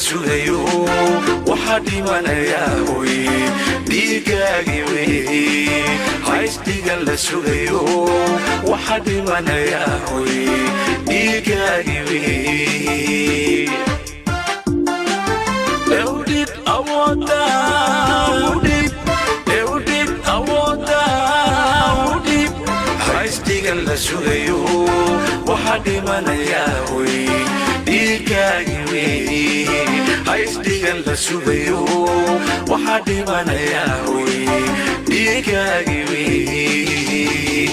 sugayo waxaa dhimanayaa hoy dhiigaagii wey haystigan la sugayo waxaa dhimanayaa hoy dhiigaagii wey eudid awooda eudid awooda haystigan la sugayo waxaa dhimanayaa hoy dhiigaagii wey haystigan la sugayo waxaa dhimanayaa hoy dhiigaagii wey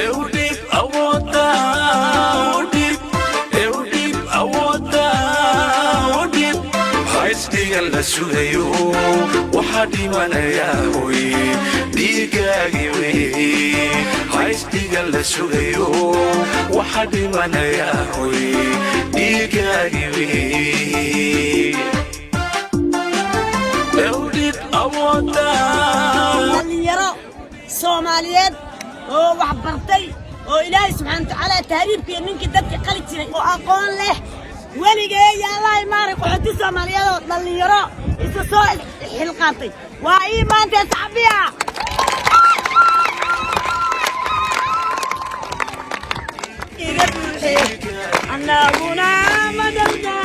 eudid awooda eudid awooda haystigan la sugayo waxaa dhimanayaa hoy dhiigaagii wey haystigan la sugayo waxaa dhimanayaa hoy dhiigaagii wey eudid awooda dhalinyaro soomaaliyeed oo wax bartay oo ilaahay subxaana watacaala tahriibkiiyo ninkii dadka qali jiray oo aqoon leh weligee yaallahay maarag qaxooti soomaaliyeed oo dhalinyaro isa soo xilqaantay waa ii maantee saxbiya iga buuxee annaguna madabna